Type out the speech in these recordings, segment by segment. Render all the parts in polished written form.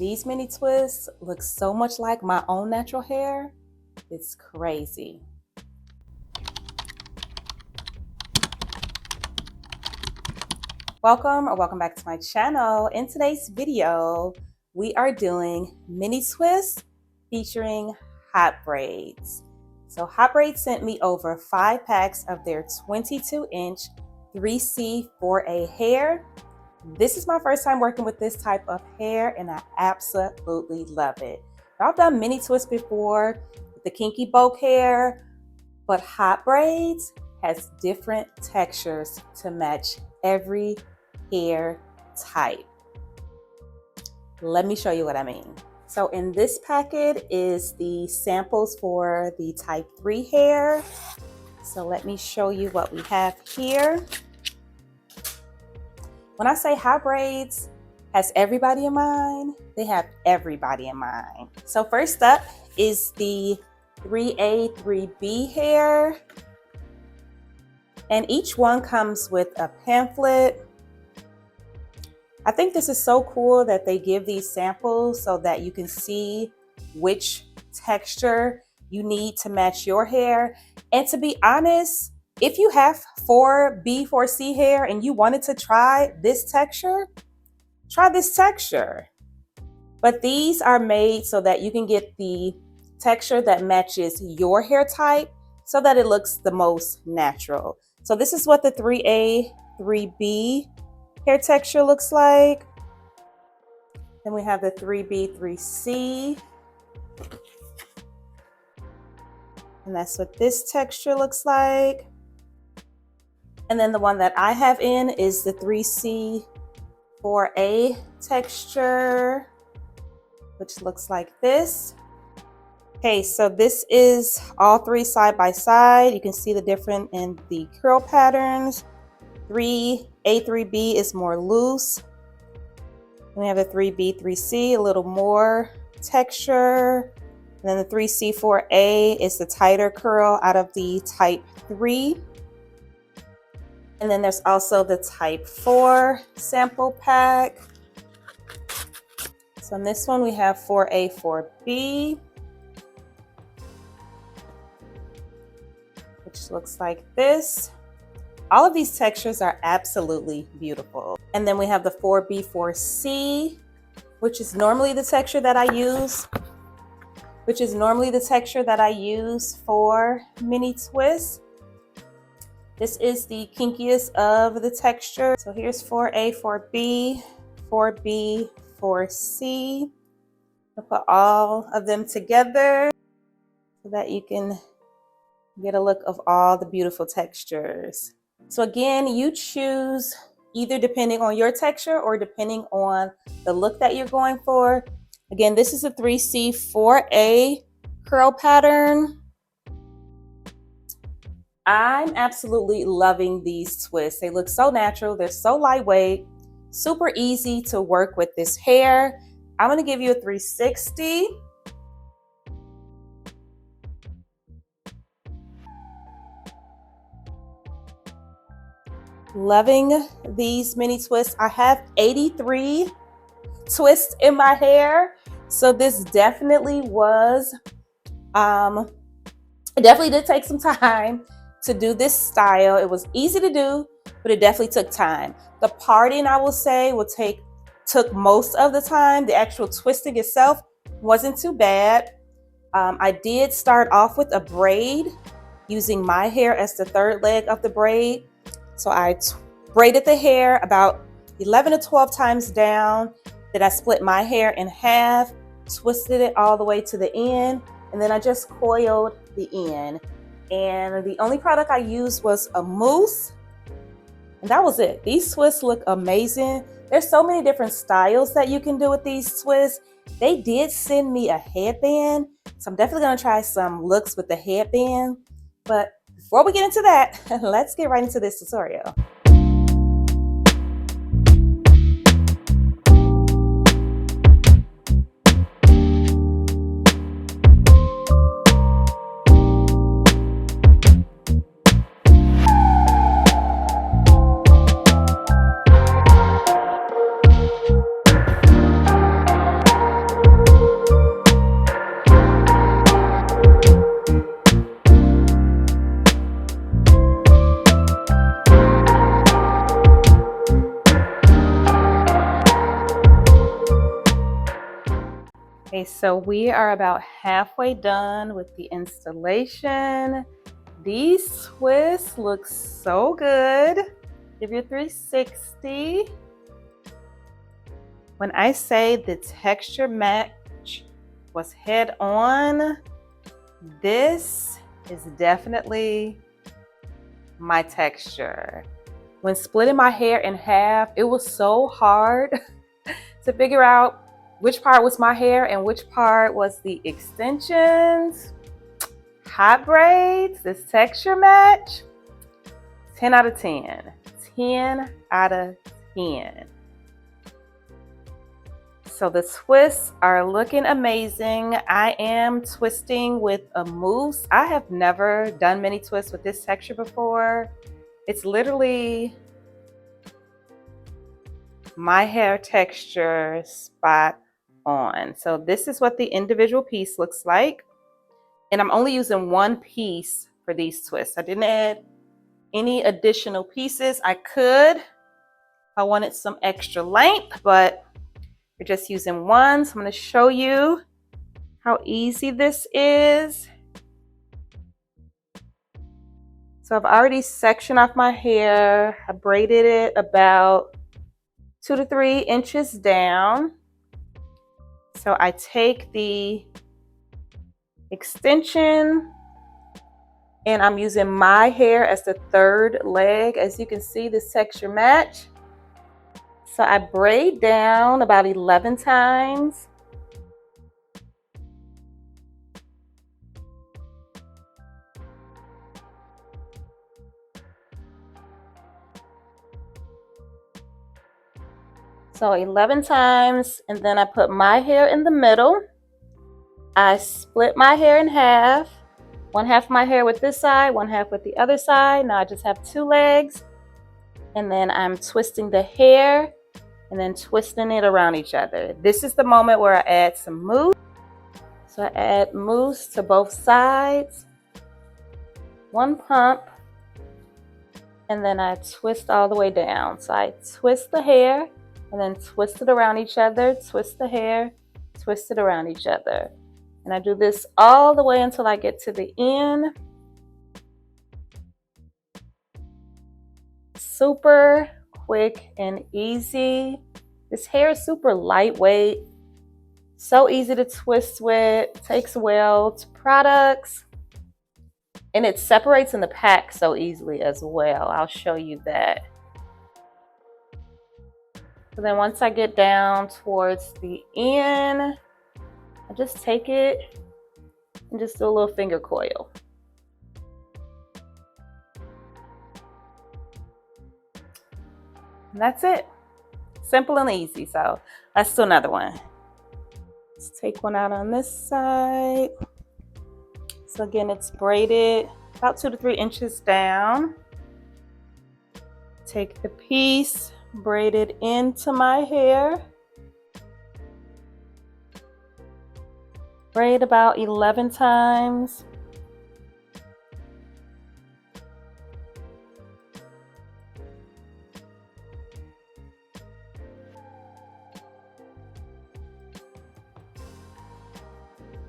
These mini twists look so much like my own natural hair. It's crazy. Welcome back to my channel. In today's video, we are doing mini twists featuring Hotbraids. So Hotbraids sent me over 5 packs of their 22-inch 3C 4A hair. This is my first time working with this type of hair and I absolutely love it. I've done mini twists before with the kinky bow hair, but Hotbraids has different textures to match every hair type. Let me show you what I mean. So in this packet is the samples for the type 3 hair. So let me show you what we have here. When I say Hotbraids has everybody in mind, they have everybody in mind. So first up is the 3A, 3B hair. And each one comes with a pamphlet. I think this is so cool that they give these samples so that you can see which texture you need to match your hair. And to be honest, if you have 4B, 4C hair and you wanted to try this texture, try this texture. But these are made so that you can get the texture that matches your hair type so that it looks the most natural. So this is what the 3A, 3B hair texture looks like. Then we have the 3B, 3C. And that's what this texture looks like. And then the one that I have in is the 3C, 4A texture, which looks like this. Okay, so this is all 3 side by side. You can see the difference in the curl patterns. 3A, 3B is more loose. We have the 3B, 3C, a little more texture. And then the 3C, 4A is the tighter curl out of the type 3. And then there's also the type 4 sample pack. So in this one we have 4A, 4B, which looks like this. All of these textures are absolutely beautiful. And then we have the 4B, 4C, which is normally the texture that I use, for mini twists. This is the kinkiest of the texture. So here's 4A, 4B, 4B, 4C. I'll put all of them together so that you can get a look of all the beautiful textures. So again, you choose either depending on your texture or depending on the look that you're going for. Again, this is a 3C, 4A curl pattern. I'm absolutely loving these twists. They look so natural. They're so lightweight, super easy to work with this hair. I'm going to give you a 360. Loving these mini twists. I have 83 twists in my hair. So this definitely was, it definitely did take some time to do this style. It was easy to do, but it definitely took time. The parting, I will say, took most of the time. The actual twisting itself wasn't too bad. I did start off with a braid using my hair as the third leg of the braid. So I braided the hair about 11 to 12 times down. Then I split my hair in half, twisted it all the way to the end, and then I just coiled the end. And the only product I used was a mousse, and that was it. These twists look amazing. There's so many different styles that you can do with these twists. They did send me a headband, so I'm definitely gonna try some looks with the headband. But before we get into that, let's get right into this tutorial. Okay, so we are about halfway done with the installation. These twists look so good. Give you a 360. When I say the texture match was head on, this is definitely my texture. When splitting my hair in half, it was so hard to figure out which part was my hair and which part was the extensions. Hot braids, this texture match, 10 out of 10. 10 out of 10. So the twists are looking amazing. I am twisting with a mousse. I have never done many twists with this texture before. It's literally my hair texture spot on. So this is what the individual piece looks like. And I'm only using one piece for these twists. I didn't add any additional pieces. I could if I wanted some extra length, but we're just using one. So I'm going to show you how easy this is. So I've already sectioned off my hair. I braided it about 2 to 3 inches down. So I take the extension and I'm using my hair as the third leg. As you can see, this texture match. So I braid down about 11 times. So 11 times, and then I put my hair in the middle. I split my hair in half. One half of my hair with this side, one half with the other side. Now I just have 2 legs. And then I'm twisting the hair and then twisting it around each other. This is the moment where I add some mousse. So I add mousse to both sides. 1 pump. And then I twist all the way down. So I twist the hair and then twist it around each other, twist the hair, twist it around each other. And I do this all the way until I get to the end. Super quick and easy. This hair is super lightweight, so easy to twist with, takes well to products, and it separates in the pack so easily as well. I'll show you that. So then once I get down towards the end, I just take it and just do a little finger coil. And that's it. Simple and easy. So let's do another one. Let's take one out on this side. So again, it's braided about 2 to 3 inches down. Take the piece, braid it into my hair. Braid about 11 times.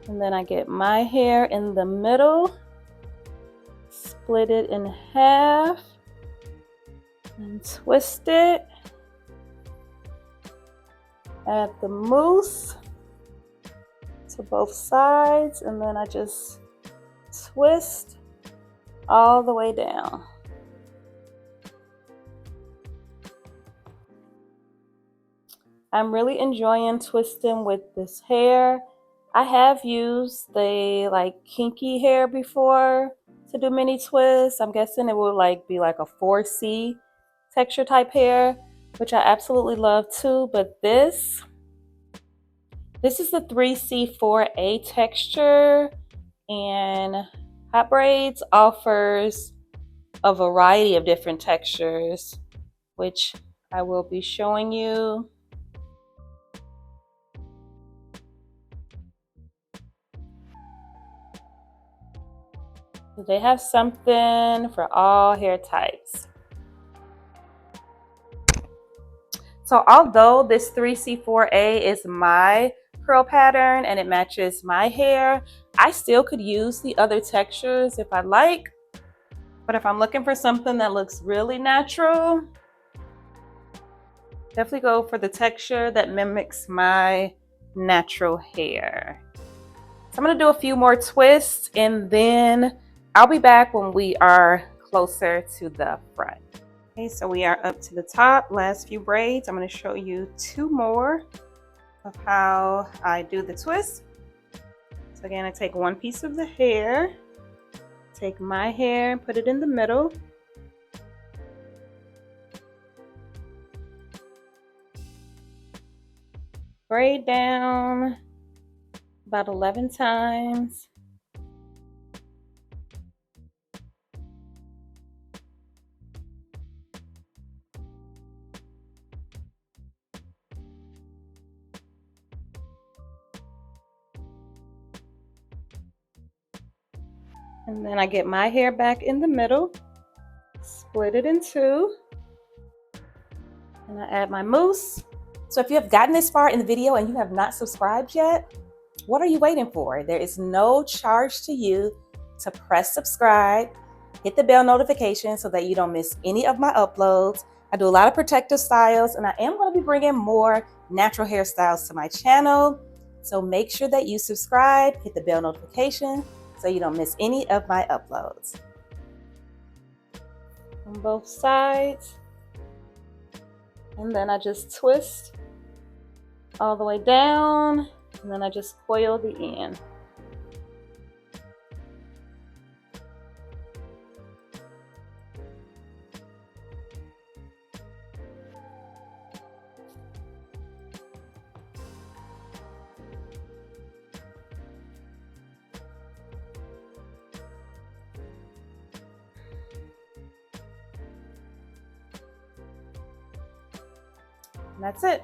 And then I get my hair in the middle, split it in half, and twist it. Add the mousse to both sides, and then I just twist all the way down. I'm really enjoying twisting with this hair. I have used the kinky hair before to do mini twists. I'm guessing it will be like a 4C texture type hair, which I absolutely love too. But this is the 3C 4A texture, and Hotbraids offers a variety of different textures, which I will be showing you. They have something for all hair types. So although this 3C4A is my curl pattern and it matches my hair. I still could use the other textures if I like, but if I'm looking for something that looks really natural, definitely go for the texture that mimics my natural hair. So I'm gonna do a few more twists and then I'll be back when we are closer to the front. Okay, so we are up to the top, last few braids. I'm gonna show you 2 more of how I do the twist. So again, I take one piece of the hair, take my hair and put it in the middle. Braid down about 11 times. And then I get my hair back in the middle, split it in 2, and I add my mousse. So if you have gotten this far in the video and you have not subscribed yet, what are you waiting for? There is no charge to you to press subscribe, hit the bell notification so that you don't miss any of my uploads. I do a lot of protective styles and I am going to be bringing more natural hairstyles to my channel. So make sure that you subscribe, hit the bell notification so you don't miss any of my uploads. On both sides. And then I just twist all the way down, and then I just coil the end. And that's it.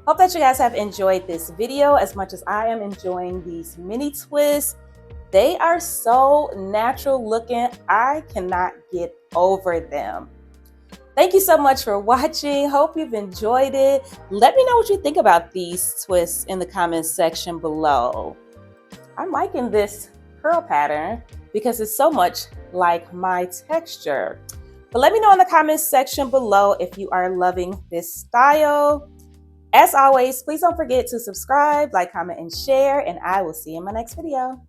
Hope that you guys have enjoyed this video as much as I am enjoying these mini twists. They are so natural looking. I cannot get over them. Thank you so much for watching. Hope you've enjoyed it. Let me know what you think about these twists in the comments section below. I'm liking this curl pattern because it's so much like my texture. But let me know in the comments section below if you are loving this style. As always, please don't forget to subscribe, like, comment, and share, and I will see you in my next video.